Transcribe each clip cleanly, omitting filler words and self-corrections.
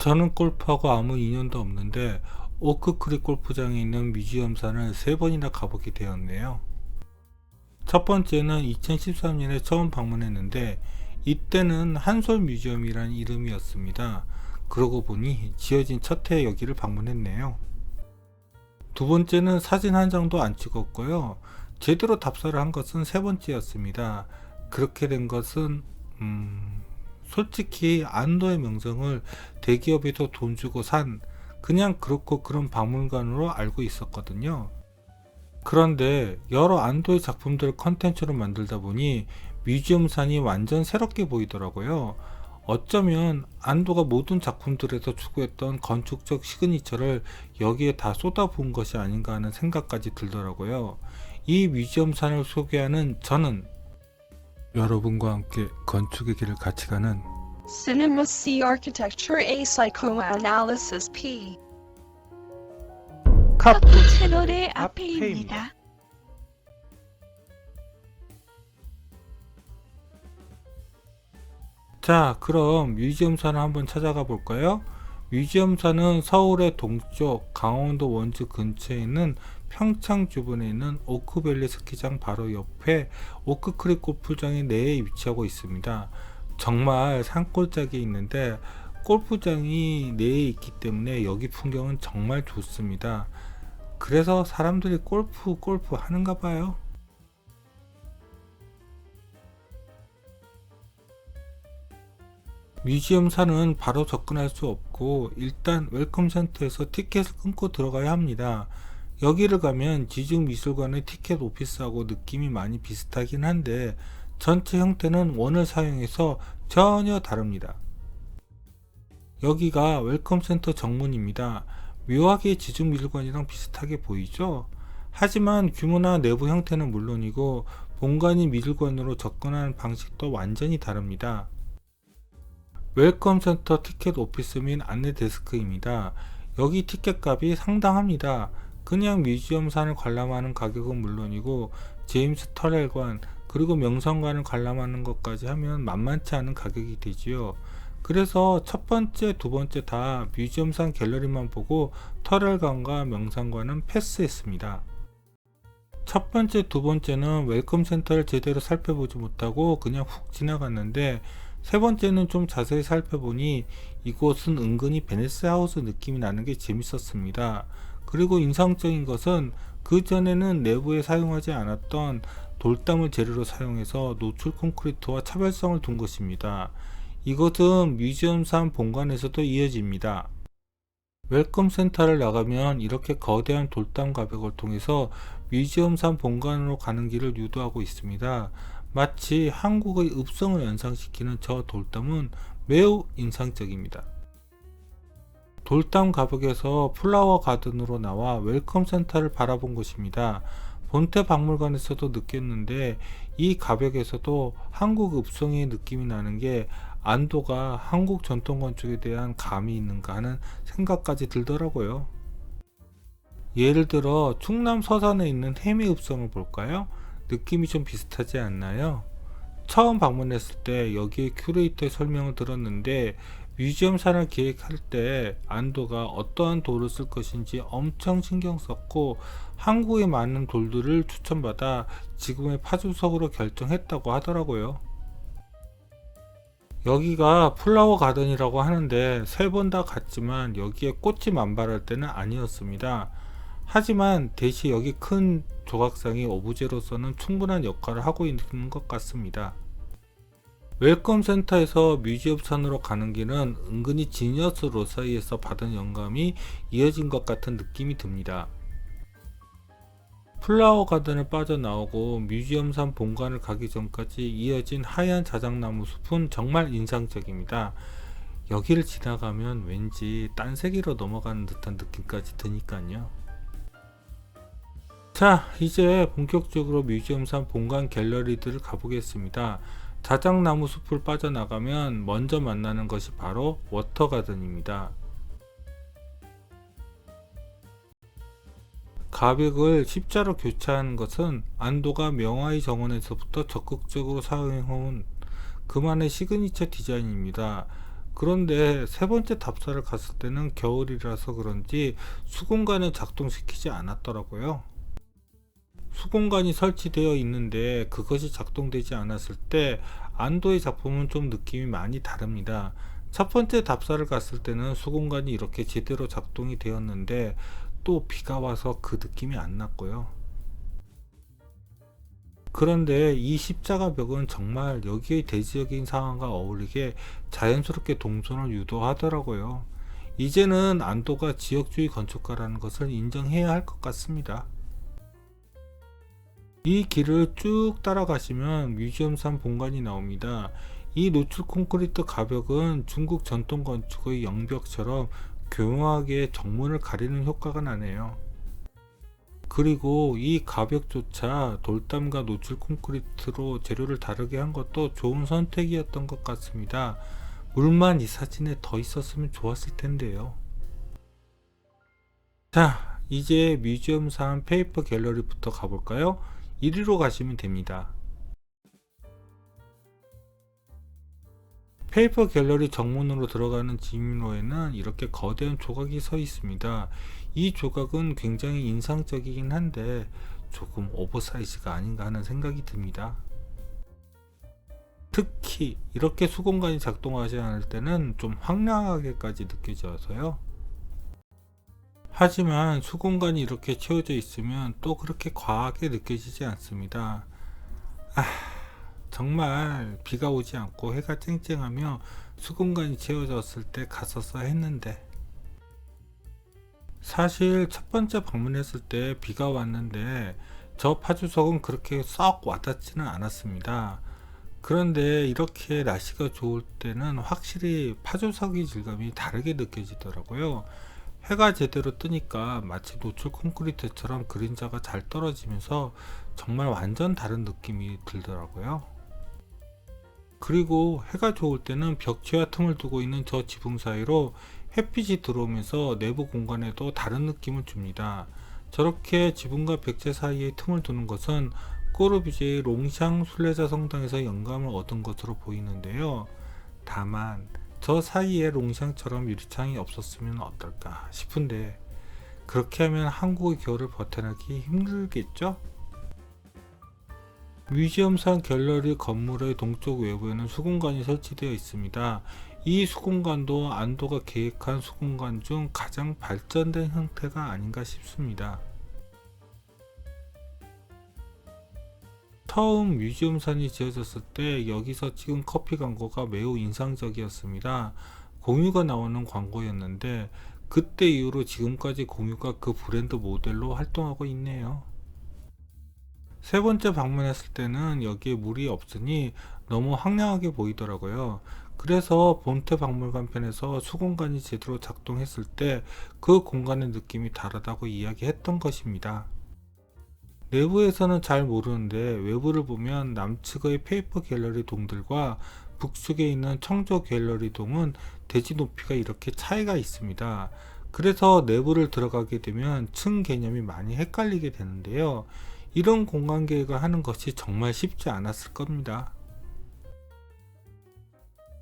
저는 골프하고 아무 인연도 없는데 오크크릭 골프장에 있는 뮤지엄산을 3번이나 가보게 되었네요. 첫 번째는 2013년에 처음 방문했는데 이때는 한솔 뮤지엄이라는 이름이었습니다. 그러고 보니 지어진 첫 해에 여기를 방문했네요. 두 번째는 사진 한 장도 안 찍었고요. 제대로 답사를 한 것은 세 번째였습니다. 그렇게 된 것은 솔직히 안도의 명성을 대기업에서 돈 주고 산 그냥 그렇고 그런 박물관으로 알고 있었거든요. 그런데 여러 안도의 작품들을 컨텐츠로 만들다 보니 뮤지엄산이 완전 새롭게 보이더라고요. 어쩌면 안도가 모든 작품들에서 추구했던 건축적 시그니처를 여기에 다 쏟아부은 것이 아닌가 하는 생각까지 들더라고요. 이 뮤지엄산을 소개하는 저는 여러분과 함께 건축의 길을 같이 가는 Cinema C Architecture A Psychoanalysis P 카푸 카푸 채널의 앞에입니다. 자, 그럼 뮤지엄산을 한번 찾아가 볼까요? 뮤지엄산은 서울의 동쪽 강원도 원주 근처에 있는 평창 주변에 있는 오크밸리 스키장 바로 옆에 오크크릭 골프장의 내에 위치하고 있습니다. 정말 산골짜기에 있는데 골프장이 내에 있기 때문에 여기 풍경은 정말 좋습니다. 그래서 사람들이 골프 하는가 봐요. 뮤지엄산은 바로 접근할 수 없고 일단 웰컴 센터에서 티켓을 끊고 들어가야 합니다. 여기를 가면 지중미술관의 티켓 오피스하고 느낌이 많이 비슷하긴 한데 전체 형태는 원을 사용해서 전혀 다릅니다. 여기가 웰컴 센터 정문입니다. 묘하게 지중미술관이랑 비슷하게 보이죠? 하지만 규모나 내부 형태는 물론이고 본관이 미술관으로 접근하는 방식도 완전히 다릅니다. 웰컴 센터 티켓 오피스 및 안내 데스크입니다. 여기 티켓 값이 상당합니다. 그냥 뮤지엄산을 관람하는 가격은 물론이고 제임스 터렐관 그리고 명성관을 관람하는 것까지 하면 만만치 않은 가격이 되지요. 그래서 첫 번째, 두 번째 다 뮤지엄산 갤러리만 보고 터렐관과 명성관은 패스했습니다. 첫 번째, 두 번째는 웰컴 센터를 제대로 살펴보지 못하고 그냥 훅 지나갔는데 세 번째는 좀 자세히 살펴보니 이곳은 은근히 베네스 하우스 느낌이 나는 게 재밌었습니다. 그리고 인상적인 것은 그 전에는 내부에 사용하지 않았던 돌담을 재료로 사용해서 노출 콘크리트와 차별성을 둔 것입니다. 이것은 뮤지엄산 본관에서도 이어집니다. 웰컴 센터를 나가면 이렇게 거대한 돌담 가벽을 통해서 뮤지엄산 본관으로 가는 길을 유도하고 있습니다. 마치 한국의 읍성을 연상시키는 저 돌담은 매우 인상적입니다. 돌담 가벽에서 플라워 가든으로 나와 웰컴 센터를 바라본 곳입니다. 본태 박물관에서도 느꼈는데 이 가벽에서도 한국 읍성의 느낌이 나는 게 안도가 한국 전통 건축에 대한 감이 있는가 하는 생각까지 들더라고요. 예를 들어 충남 서산에 있는 해미읍성을 볼까요? 느낌이 좀 비슷하지 않나요? 처음 방문했을 때 여기에 큐레이터의 설명을 들었는데 뮤지엄산을 기획할 때 안도가 어떠한 돌을 쓸 것인지 엄청 신경 썼고 한국의 많은 돌들을 추천받아 지금의 파주석으로 결정했다고 하더라고요. 여기가 플라워 가든이라고 하는데 세 번 다 갔지만 여기에 꽃이 만발할 때는 아니었습니다. 하지만 대신 여기 큰 조각상이 오브제로서는 충분한 역할을 하고 있는 것 같습니다. 웰컴 센터에서 뮤지엄산으로 가는 길은 은근히 지니어스 로사이에서 받은 영감이 이어진 것 같은 느낌이 듭니다. 플라워 가든을 빠져나오고 뮤지엄산 본관을 가기 전까지 이어진 하얀 자작나무 숲은 정말 인상적입니다. 여기를 지나가면 왠지 딴 세계로 넘어가는 듯한 느낌까지 드니까요. 자, 이제 본격적으로 뮤지엄산 본관 갤러리들을 가보겠습니다. 자작나무 숲을 빠져나가면 먼저 만나는 것이 바로 워터가든입니다. 가벽을 십자로 교체하는 것은 안도가 명화의 정원에서부터 적극적으로 사용해온 그만의 시그니처 디자인입니다. 그런데 세 번째 답사를 갔을 때는 겨울이라서 그런지 수공간을 작동시키지 않았더라고요. 수공간이 설치되어 있는데 그것이 작동되지 않았을 때 안도의 작품은 좀 느낌이 많이 다릅니다. 첫 번째 답사를 갔을 때는 수공간이 이렇게 제대로 작동이 되었는데 또 비가 와서 그 느낌이 안 났고요. 그런데 이 십자가벽은 정말 여기의 대지적인 상황과 어울리게 자연스럽게 동선을 유도하더라고요. 이제는 안도가 지역주의 건축가라는 것을 인정해야 할 것 같습니다. 이 길을 쭉 따라가시면 뮤지엄산 본관이 나옵니다. 이 노출 콘크리트 가벽은 중국 전통 건축의 영벽처럼 교묘하게 정문을 가리는 효과가 나네요. 그리고 이 가벽조차 돌담과 노출 콘크리트로 재료를 다르게 한 것도 좋은 선택이었던 것 같습니다. 물만 이 사진에 더 있었으면 좋았을 텐데요. 자, 이제 뮤지엄산 페이퍼 갤러리부터 가볼까요? 이리로 가시면 됩니다. 페이퍼 갤러리 정문으로 들어가는 지문로에는 이렇게 거대한 조각이 서 있습니다. 이 조각은 굉장히 인상적이긴 한데 조금 오버사이즈가 아닌가 하는 생각이 듭니다. 특히 이렇게 수공간이 작동하지 않을 때는 좀 황량하게까지 느껴져서요. 하지만 수공간이 이렇게 채워져 있으면 또 그렇게 과하게 느껴지지 않습니다. 정말 비가 오지 않고 해가 쨍쨍하며 수공간이 채워졌을 때 갔었어야 했는데, 사실 첫 번째 방문했을 때 비가 왔는데 저 파주석은 그렇게 썩 와닿지는 않았습니다. 그런데 이렇게 날씨가 좋을 때는 확실히 파주석의 질감이 다르게 느껴지더라고요. 해가 제대로 뜨니까 마치 노출 콘크리트처럼 그림자가 잘 떨어지면서 정말 완전 다른 느낌이 들더라고요. 그리고 해가 좋을 때는 벽체와 틈을 두고 있는 저 지붕 사이로 햇빛이 들어오면서 내부 공간에도 다른 느낌을 줍니다. 저렇게 지붕과 벽체 사이에 틈을 두는 것은 꼬르비제의 롱샹 순례자 성당에서 영감을 얻은 것으로 보이는데요. 다만 저 사이에 롱샹처럼 유리창이 없었으면 어떨까 싶은데, 그렇게 하면 한국의 겨울을 버텨내기 힘들겠죠? 뮤지엄산 갤러리 건물의 동쪽 외부에는 수공간이 설치되어 있습니다. 이 수공간도 안도가 계획한 수공간 중 가장 발전된 형태가 아닌가 싶습니다. 처음 뮤지엄산이 지어졌을 때 여기서 찍은 커피 광고가 매우 인상적이었습니다. 공유가 나오는 광고였는데 그때 이후로 지금까지 공유가 그 브랜드 모델로 활동하고 있네요. 세 번째 방문했을 때는 여기에 물이 없으니 너무 황량하게 보이더라고요. 그래서 본태 박물관 편에서 수공간이 제대로 작동했을 때 그 공간의 느낌이 다르다고 이야기했던 것입니다. 내부에서는 잘 모르는데 외부를 보면 남측의 페이퍼 갤러리 동들과 북측에 있는 청조 갤러리 동은 대지 높이가 이렇게 차이가 있습니다. 그래서 내부를 들어가게 되면 층 개념이 많이 헷갈리게 되는데요. 이런 공간 계획을 하는 것이 정말 쉽지 않았을 겁니다.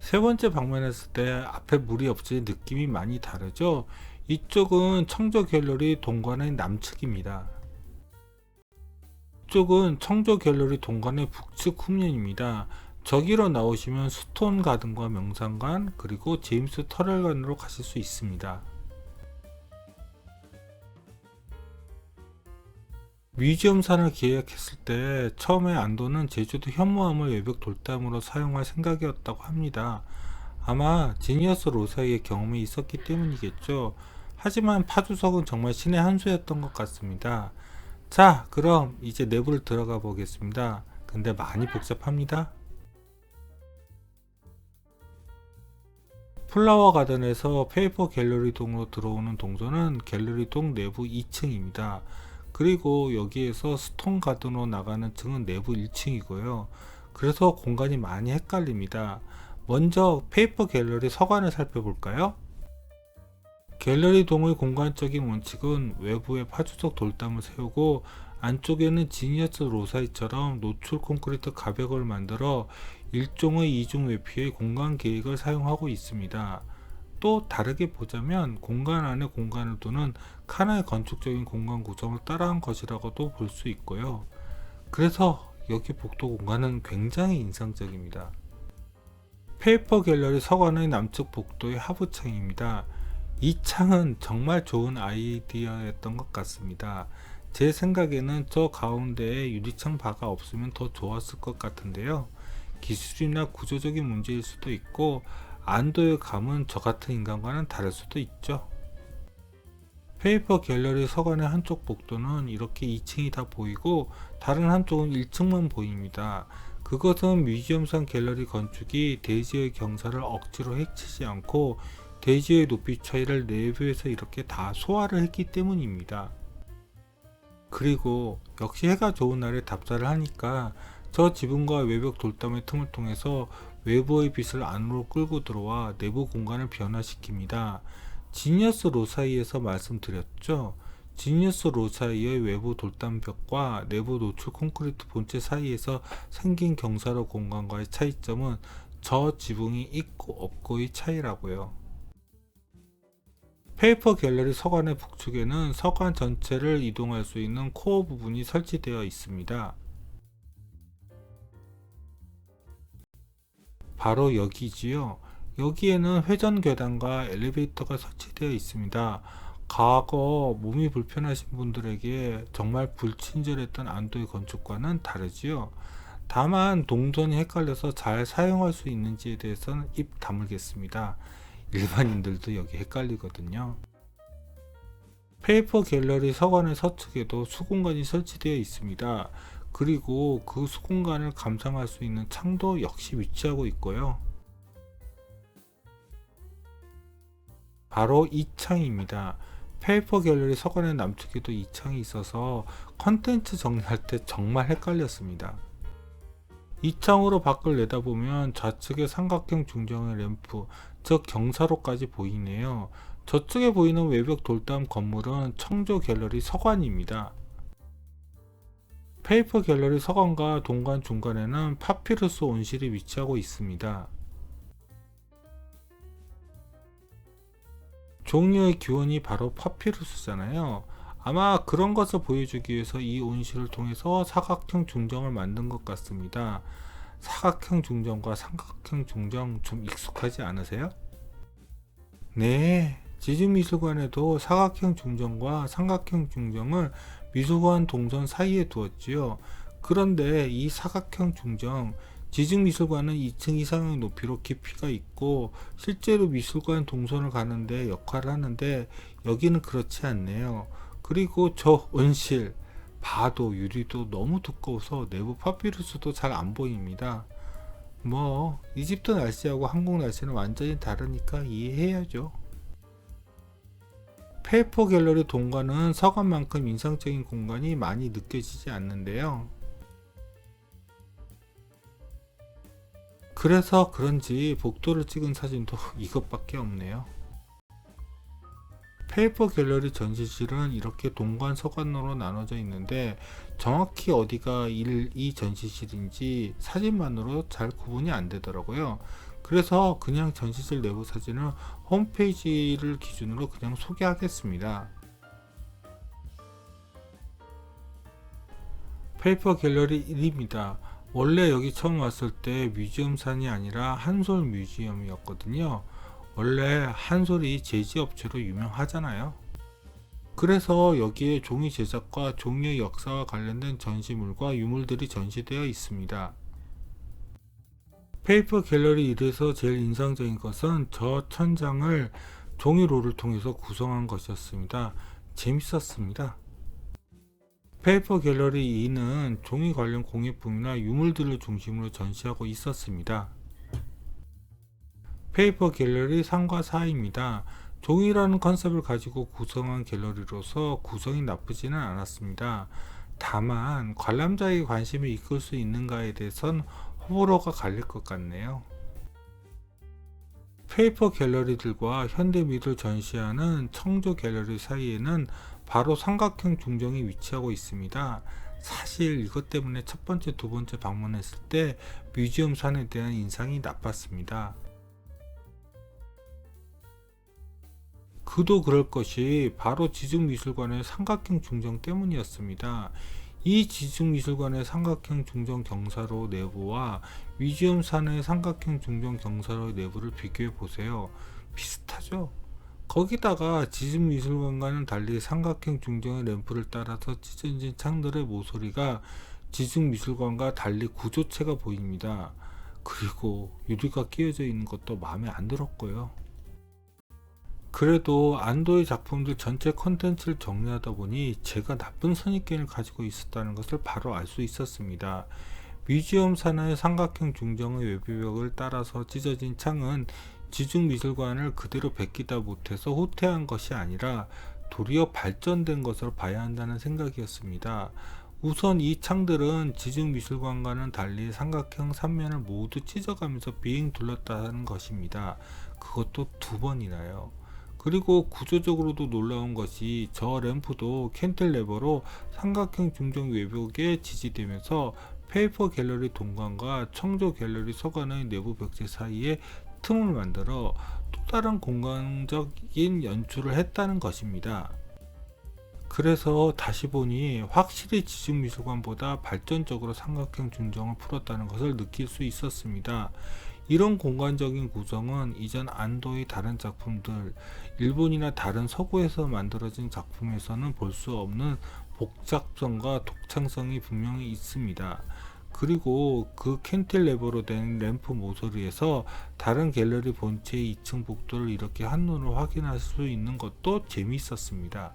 세 번째 방문했을 때 앞에 물이 없이 느낌이 많이 다르죠. 이쪽은 청조 갤러리 동관의 남측입니다. 이쪽은 청조 갤러리 동관의 북측 후면입니다. 저기로 나오시면 스톤 가든과 명상관, 그리고 제임스 터널관으로 가실 수 있습니다. 뮤지엄산을 계획했을 때 처음에 안도는 제주도 현무암을 외벽 돌담으로 사용할 생각이었다고 합니다. 아마 지니어스 로사의 경험이 있었기 때문이겠죠. 하지만 파주석은 정말 신의 한 수였던 것 같습니다. 자, 그럼 이제 내부를 들어가 보겠습니다. 근데 많이 복잡합니다. 플라워 가든에서 페이퍼 갤러리 동으로 들어오는 동선은 갤러리 동 내부 2층입니다. 그리고 여기에서 스톤 가든으로 나가는 층은 내부 1층이고요. 그래서 공간이 많이 헷갈립니다. 먼저 페이퍼 갤러리 서관을 살펴볼까요? 갤러리 동의 공간적인 원칙은 외부에 파주석 돌담을 세우고 안쪽에는 지니어스 로사이처럼 노출 콘크리트 가벽을 만들어 일종의 이중 외피의 공간 계획을 사용하고 있습니다. 또 다르게 보자면 공간 안에 공간을 두는 칸의 건축적인 공간 구성을 따라한 것이라고도 볼 수 있고요. 그래서 여기 복도 공간은 굉장히 인상적입니다. 페이퍼 갤러리 서관의 남측 복도의 하부 창입니다. 이 창은 정말 좋은 아이디어였던 것 같습니다. 제 생각에는 저 가운데에 유리창 바가 없으면 더 좋았을 것 같은데요. 기술이나 구조적인 문제일 수도 있고 안도의 감은 저 같은 인간과는 다를 수도 있죠. 페이퍼 갤러리 서관의 한쪽 복도는 이렇게 2층이 다 보이고 다른 한쪽은 1층만 보입니다. 그것은 뮤지엄상 갤러리 건축이 대지의 경사를 억지로 해치지 않고 대지의 높이 차이를 내부에서 이렇게 다 소화를 했기 때문입니다. 그리고 역시 해가 좋은 날에 답사를 하니까 저 지붕과 외벽 돌담의 틈을 통해서 외부의 빛을 안으로 끌고 들어와 내부 공간을 변화시킵니다. 지니어스 로 사이에서 말씀드렸죠. 지니어스 로 사이의 외부 돌담벽과 내부 노출 콘크리트 본체 사이에서 생긴 경사로 공간과의 차이점은 저 지붕이 있고 없고의 차이라고요. 페이퍼 갤러리 서관의 북측에는 서관 전체를 이동할 수 있는 코어 부분이 설치되어 있습니다. 바로 여기지요. 여기에는 회전 계단과 엘리베이터가 설치되어 있습니다. 과거 몸이 불편하신 분들에게 정말 불친절했던 안도의 건축과는 다르지요. 다만 동선이 헷갈려서 잘 사용할 수 있는지에 대해서는 입 다물겠습니다. 일반인들도 여기 헷갈리거든요. 페이퍼 갤러리 서관의 서측에도 수공간이 설치되어 있습니다. 그리고 그 수공간을 감상할 수 있는 창도 역시 위치하고 있고요. 바로 이 창입니다. 페이퍼 갤러리 서관의 남측에도 이 창이 있어서 컨텐츠 정리할 때 정말 헷갈렸습니다. 이 창으로 밖을 내다보면 좌측에 삼각형 중정의 램프, 즉 경사로까지 보이네요. 저쪽에 보이는 외벽 돌담 건물은 청조 갤러리 서관입니다. 페이퍼 갤러리 서관과 동관 중간에는 파피루스 온실이 위치하고 있습니다. 종이의 기원이 바로 파피루스잖아요. 아마 그런 것을 보여주기 위해서 이 온실을 통해서 사각형 중정을 만든 것 같습니다. 사각형 중정과 삼각형 중정 좀 익숙하지 않으세요? 네, 지중미술관에도 사각형 중정과 삼각형 중정을 미술관 동선 사이에 두었지요. 그런데 이 사각형 중정, 지중미술관은 2층 이상의 높이로 깊이가 있고 실제로 미술관 동선을 가는데 역할을 하는데 여기는 그렇지 않네요. 그리고 저 온실, 봐도 유리도 너무 두꺼워서 내부 파피루스도 잘 안 보입니다. 뭐 이집트 날씨하고 한국 날씨는 완전히 다르니까 이해해야죠. 페이퍼 갤러리 동관은 서관만큼 인상적인 공간이 많이 느껴지지 않는데요. 그래서 그런지 복도를 찍은 사진도 이것밖에 없네요. 페이퍼 갤러리 전시실은 이렇게 동관 서관으로 나눠져 있는데 정확히 어디가 이 전시실인지 사진만으로 잘 구분이 안 되더라고요. 그래서 그냥 전시실 내부 사진을 홈페이지를 기준으로 그냥 소개하겠습니다. 페이퍼 갤러리 1입니다. 원래 여기 처음 왔을 때 뮤지엄산이 아니라 한솔 뮤지엄이었거든요. 원래 한솔이 제지업체로 유명하잖아요. 그래서 여기에 종이 제작과 종이의 역사와 관련된 전시물과 유물들이 전시되어 있습니다. 페이퍼 갤러리 1에서 제일 인상적인 것은 저 천장을 종이로를 통해서 구성한 것이었습니다. 재밌었습니다. 페이퍼 갤러리 2는 종이 관련 공예품이나 유물들을 중심으로 전시하고 있었습니다. 페이퍼 갤러리 3과 4입니다. 종이라는 컨셉을 가지고 구성한 갤러리로서 구성이 나쁘지는 않았습니다. 다만 관람자의 관심을 이끌 수 있는가에 대해선 호불호가 갈릴 것 같네요. 페이퍼 갤러리들과 현대미를 전시하는 청조 갤러리 사이에는 바로 삼각형 중정이 위치하고 있습니다. 사실 이것 때문에 첫 번째, 두 번째 방문했을 때 뮤지엄 산에 대한 인상이 나빴습니다. 그도 그럴 것이 바로 지중미술관의 삼각형 중정 때문이었습니다. 이 지중미술관의 삼각형 중정 경사로 내부와 뮤지엄 산의 삼각형 중정 경사로 내부를 비교해 보세요. 비슷하죠? 거기다가 지중미술관과는 달리 삼각형 중정의 램프를 따라서 찢어진 창들의 모서리가 지중미술관과 달리 구조체가 보입니다. 그리고 유리가 끼워져 있는 것도 마음에 안 들었고요. 그래도 안도의 작품들 전체 컨텐츠를 정리하다 보니 제가 나쁜 선입견을 가지고 있었다는 것을 바로 알 수 있었습니다. 뮤지엄 산의 삼각형 중정의 외부벽을 따라서 찢어진 창은 지중미술관을 그대로 베끼다 못해서 후퇴한 것이 아니라 도리어 발전된 것으로 봐야 한다는 생각이었습니다. 우선 이 창들은 지중미술관과는 달리 삼각형 3면을 모두 찢어가면서 빙 둘렀다는 것입니다. 그것도 2번이나요. 그리고 구조적으로도 놀라운 것이 저 램프도 캔틸레버로 삼각형 중정 외벽에 지지되면서 페이퍼 갤러리 동관과 청조 갤러리 서관의 내부 벽체 사이에 틈을 만들어 또 다른 공간적인 연출을 했다는 것입니다. 그래서 다시 보니 확실히 지중미술관보다 발전적으로 삼각형 중정을 풀었다는 것을 느낄 수 있었습니다. 이런 공간적인 구성은 이전 안도의 다른 작품들, 일본이나 다른 서구에서 만들어진 작품에서는 볼 수 없는 복잡성과 독창성이 분명히 있습니다. 그리고 그 캔틸레버로 된 램프 모서리에서 다른 갤러리 본체의 2층 복도를 이렇게 한눈으로 확인할 수 있는 것도 재미있었습니다.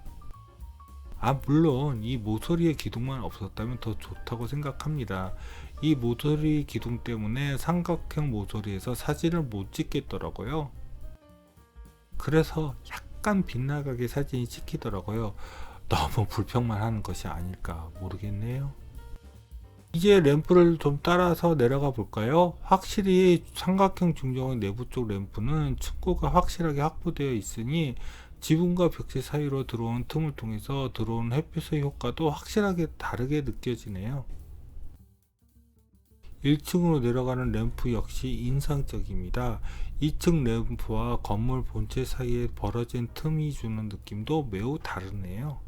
물론 이 모서리의 기둥만 없었다면 더 좋다고 생각합니다. 이 모서리 기둥 때문에 삼각형 모서리에서 사진을 못 찍겠더라고요. 그래서 약간 빗나가게 사진이 찍히더라고요. 너무 불평만 하는 것이 아닐까 모르겠네요. 이제 램프를 좀 따라서 내려가 볼까요? 확실히 삼각형 중정의 내부 쪽 램프는 층고가 확실하게 확보되어 있으니 지붕과 벽체 사이로 들어온 틈을 통해서 들어오는 햇빛의 효과도 확실하게 다르게 느껴지네요. 1층으로 내려가는 램프 역시 인상적입니다. 2층 램프와 건물 본체 사이에 벌어진 틈이 주는 느낌도 매우 다르네요.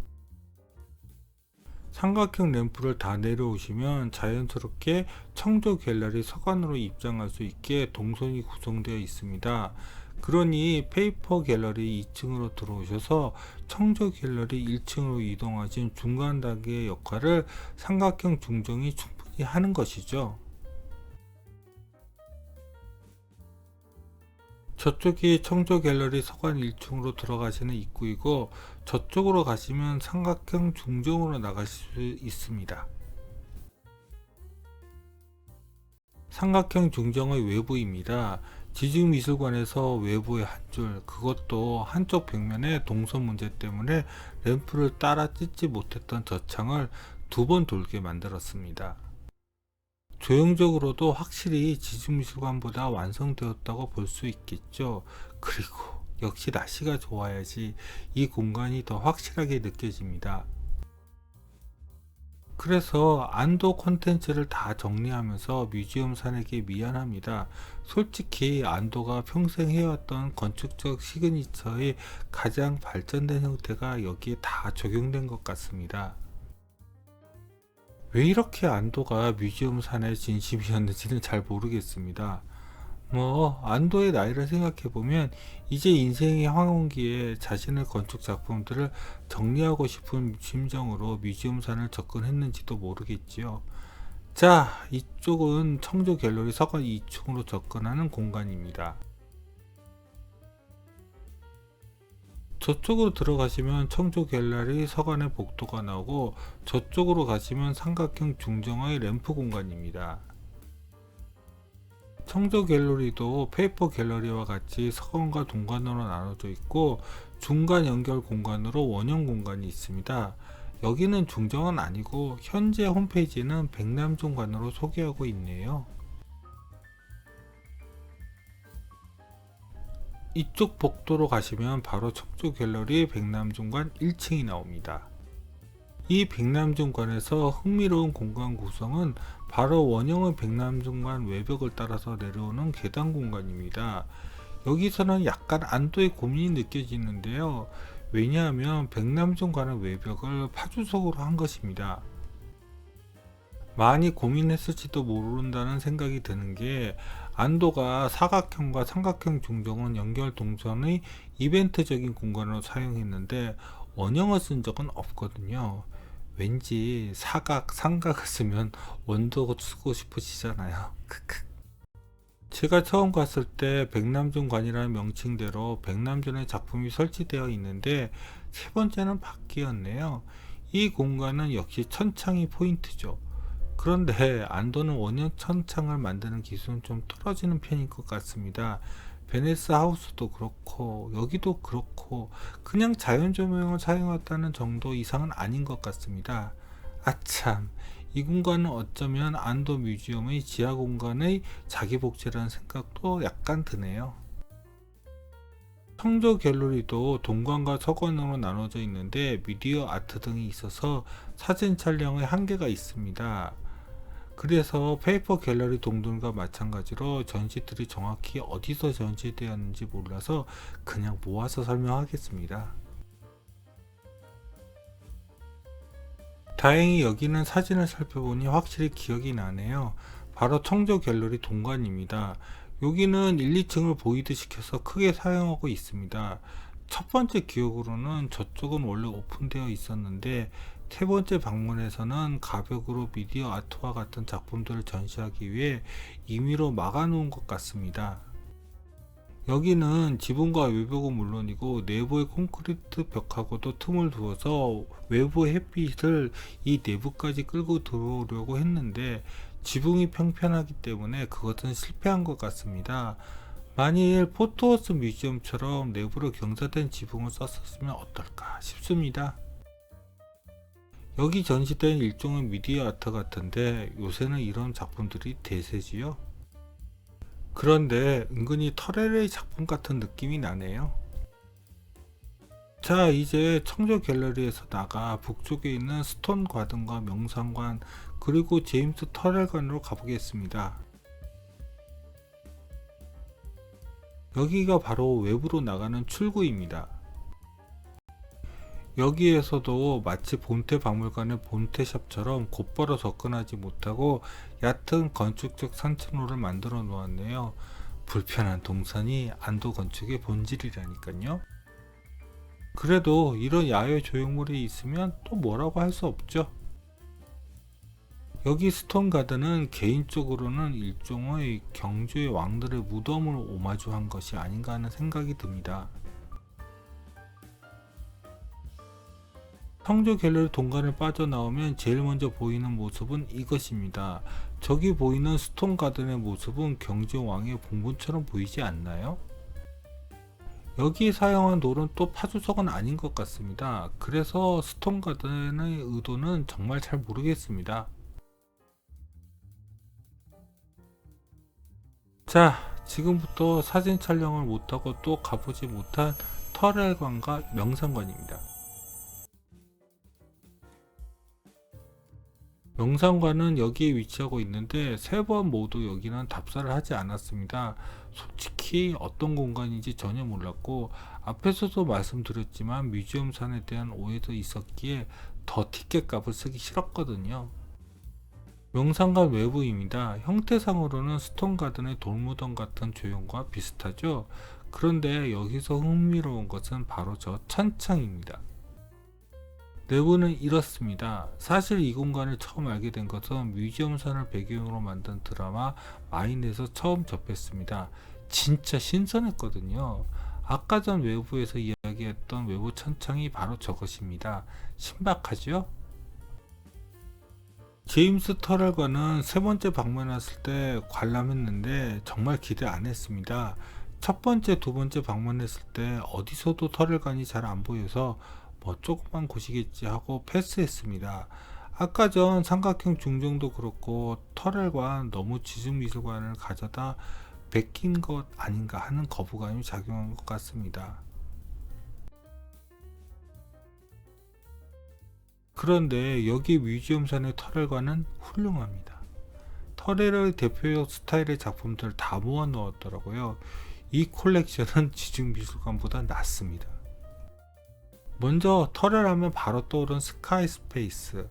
삼각형 램프를 다 내려오시면 자연스럽게 청조 갤러리 서관으로 입장할 수 있게 동선이 구성되어 있습니다. 그러니 페이퍼 갤러리 2층으로 들어오셔서 청조 갤러리 1층으로 이동하신 중간 단계의 역할을 삼각형 중정이 충분히 하는 것이죠. 저쪽이 청조 갤러리 서관 1층으로 들어가시는 입구이고 저쪽으로 가시면 삼각형 중정으로 나가실 수 있습니다. 삼각형 중정의 외부입니다. 지중미술관에서 외부의 한 줄, 그것도 한쪽 벽면의 동선 문제 때문에 램프를 따라 찢지 못했던 저 창을 2번 돌게 만들었습니다. 조형적으로도 확실히 지중미술관보다 완성되었다고 볼 수 있겠죠. 그리고 역시 날씨가 좋아야지 이 공간이 더 확실하게 느껴집니다. 그래서 안도 콘텐츠를 다 정리하면서 뮤지엄 산에게 미안합니다. 솔직히 안도가 평생 해왔던 건축적 시그니처의 가장 발전된 형태가 여기에 다 적용된 것 같습니다. 왜 이렇게 안도가 뮤지엄 산의 진심이었는지는 잘 모르겠습니다. 안도의 나이를 생각해보면 이제 인생의 황혼기에 자신의 건축 작품들을 정리하고 싶은 심정으로 뮤지엄산을 접근했는지도 모르겠지요. 자, 이쪽은 청조 갤러리 서관 2층으로 접근하는 공간입니다. 저쪽으로 들어가시면 청조 갤러리 서관의 복도가 나오고 저쪽으로 가시면 삼각형 중정의 램프 공간입니다. 청조 갤러리도 페이퍼 갤러리와 같이 서관과 동관으로 나눠져 있고 중간 연결 공간으로 원형 공간이 있습니다. 여기는 중정은 아니고 현재 홈페이지는 백남중관으로 소개하고 있네요. 이쪽 복도로 가시면 바로 청조 갤러리 백남중관 1층이 나옵니다. 이 백남준관에서 흥미로운 공간 구성은 바로 원형의 백남준관 외벽을 따라서 내려오는 계단 공간입니다. 여기서는 약간 안도의 고민이 느껴지는데요. 왜냐하면 백남준관의 외벽을 파주석으로 한 것입니다. 많이 고민했을지도 모른다는 생각이 드는 게, 안도가 사각형과 삼각형 중정원 연결 동선의 이벤트적인 공간으로 사용했는데 원형을 쓴 적은 없거든요. 왠지 사각, 삼각을 쓰면 원도 쓰고 싶으시잖아요. 크크. 제가 처음 갔을 때 백남준관이라는 명칭대로 백남준의 작품이 설치되어 있는데, 세 번째는 바뀌었네요. 이 공간은 역시 천창이 포인트죠. 그런데 안도는 원형 천창을 만드는 기술은 좀 떨어지는 편인 것 같습니다. 베네스 하우스도 그렇고 여기도 그렇고 그냥 자연 조명을 사용했다는 정도 이상은 아닌 것 같습니다. 아참, 이 공간은 어쩌면 안도 뮤지엄의 지하 공간의 자기 복제라는 생각도 약간 드네요. 청조 갤러리도 동관과 서관으로 나눠져 있는데 미디어 아트 등이 있어서 사진 촬영에 한계가 있습니다. 그래서 페이퍼 갤러리 동들과 마찬가지로 전시들이 정확히 어디서 전시되었는지 몰라서 그냥 모아서 설명하겠습니다. 다행히 여기는 사진을 살펴보니 확실히 기억이 나네요. 바로 청조 갤러리 동관입니다. 여기는 1, 2층을 보이드 시켜서 크게 사용하고 있습니다. 첫 번째 기억으로는 저쪽은 원래 오픈되어 있었는데, 세 번째 방문에서는 가벽으로 미디어 아트와 같은 작품들을 전시하기 위해 임의로 막아 놓은 것 같습니다. 여기는 지붕과 외벽은 물론이고 내부의 콘크리트 벽하고도 틈을 두어서 외부 햇빛을 이 내부까지 끌고 들어오려고 했는데, 지붕이 평평하기 때문에 그것은 실패한 것 같습니다. 만일 포토워스 뮤지엄처럼 내부로 경사된 지붕을 썼으면 어떨까 싶습니다. 여기 전시된 일종의 미디어 아트 같은데 요새는 이런 작품들이 대세지요. 그런데 은근히 터렐의 작품 같은 느낌이 나네요. 자, 이제 청조 갤러리에서 나가 북쪽에 있는 스톤 가든과 명상관, 그리고 제임스 터렐관으로 가보겠습니다. 여기가 바로 외부로 나가는 출구입니다. 여기에서도 마치 본태 박물관의 본태샵처럼 곧바로 접근하지 못하고 얕은 건축적 산책로를 만들어 놓았네요. 불편한 동선이 안도 건축의 본질이라니까요. 그래도 이런 야외 조형물이 있으면 또 뭐라고 할 수 없죠. 여기 스톤 가든은 개인적으로는 일종의 경주의 왕들의 무덤을 오마주한 것이 아닌가 하는 생각이 듭니다. 청조 갤러리 동관을 빠져나오면 제일 먼저 보이는 모습은 이것입니다. 저기 보이는 스톤 가든의 모습은 경주 왕의 봉분처럼 보이지 않나요? 여기 사용한 돌은 또 파주석은 아닌 것 같습니다. 그래서 스톤 가든의 의도는 정말 잘 모르겠습니다. 자, 지금부터 사진 촬영을 못하고 또 가보지 못한 터렐관과 명상관입니다. 명상관은 여기에 위치하고 있는데 세 번 모두 여기는 답사를 하지 않았습니다. 솔직히 어떤 공간인지 전혀 몰랐고, 앞에서도 말씀드렸지만 뮤지엄산에 대한 오해도 있었기에 더 티켓 값을 쓰기 싫었거든요. 명상관 외부입니다. 형태상으로는 스톤가든의 돌무덤 같은 조형과 비슷하죠. 그런데 여기서 흥미로운 것은 바로 저 천창입니다. 내부는 이렇습니다. 사실 이 공간을 처음 알게 된 것은 뮤지엄산을 배경으로 만든 드라마 마인에서 처음 접했습니다. 진짜 신선했거든요. 아까 전 외부에서 이야기했던 외부 천창이 바로 저것입니다. 신박하죠? 제임스 터렐관은 세 번째 방문했을 때 관람했는데 정말 기대 안 했습니다. 첫 번째, 두 번째 방문했을 때 어디서도 터렐관이 잘 안 보여서 뭐 조그만 곳이겠지 하고 패스했습니다. 아까 전 삼각형 중정도 그렇고 터렐관 너무 지중미술관을 가져다 베낀 것 아닌가 하는 거부감이 작용한 것 같습니다. 그런데 여기 뮤지엄산의 터렐과는 훌륭합니다. 터렐의 대표적 스타일의 작품들을 다 모아 넣었더라고요. 이 콜렉션은 지중미술관보다 낫습니다. 먼저 터렐 하면 바로 떠오른 스카이스페이스.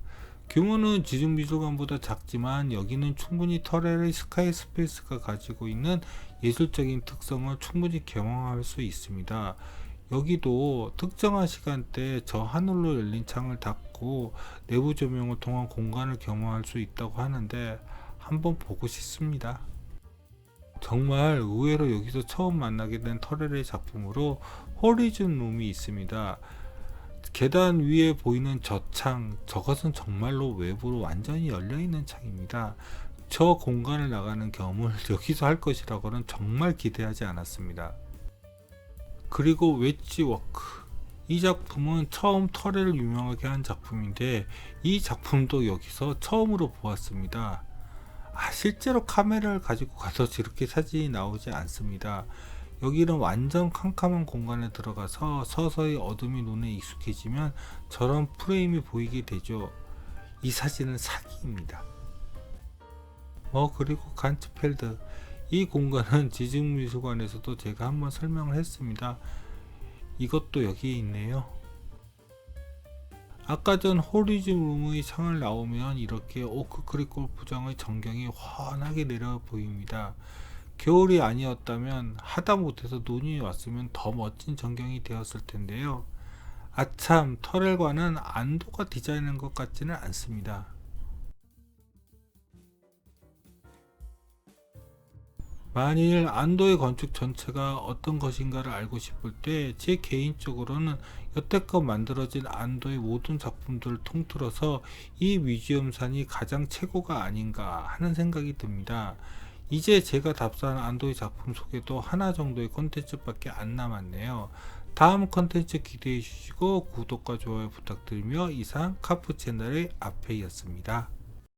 규모는 지중미술관보다 작지만 여기는 충분히 터렐의 스카이스페이스가 가지고 있는 예술적인 특성을 충분히 경험할 수 있습니다. 여기도 특정한 시간대에 저 하늘로 열린 창을 닫고 내부 조명을 통한 공간을 경험할 수 있다고 하는데 한번 보고 싶습니다. 정말 의외로 여기서 처음 만나게 된 터렐의 작품으로 호리즌 룸이 있습니다. 계단 위에 보이는 저 창, 저것은 정말로 외부로 완전히 열려있는 창입니다. 저 공간을 나가는 경험을 여기서 할 것이라고는 정말 기대하지 않았습니다. 그리고 웨지워크. 이 작품은 처음 터렐을 유명하게 한 작품인데 이 작품도 여기서 처음으로 보았습니다. 실제로 카메라를 가지고 가서 이렇게 사진이 나오지 않습니다. 여기는 완전 캄캄한 공간에 들어가서 서서히 어둠이 눈에 익숙해지면 저런 프레임이 보이게 되죠. 이 사진은 사기입니다. 그리고 간츠펠드. 이 공간은 지중미술관에서도 제가 한번 설명을 했습니다. 이것도 여기에 있네요. 아까 전 호리즌 룸의 창을 나오면 이렇게 오크크릭 골프장의 전경이 환하게 내려 보입니다. 겨울이 아니었다면 하다못해서 눈이 왔으면 더 멋진 전경이 되었을 텐데요. 아참, 터렐과는 안도가 디자인한 것 같지는 않습니다. 만일 안도의 건축 전체가 어떤 것인가를 알고 싶을 때 제 개인적으로는 여태껏 만들어진 안도의 모든 작품들을 통틀어서 이 뮤지엄산이 가장 최고가 아닌가 하는 생각이 듭니다. 이제 제가 답사한 안도의 작품 소개도 하나 정도의 콘텐츠 밖에 안 남았네요. 다음 콘텐츠 기대해 주시고 구독과 좋아요 부탁드리며 이상 카프 채널의 아페이였습니다.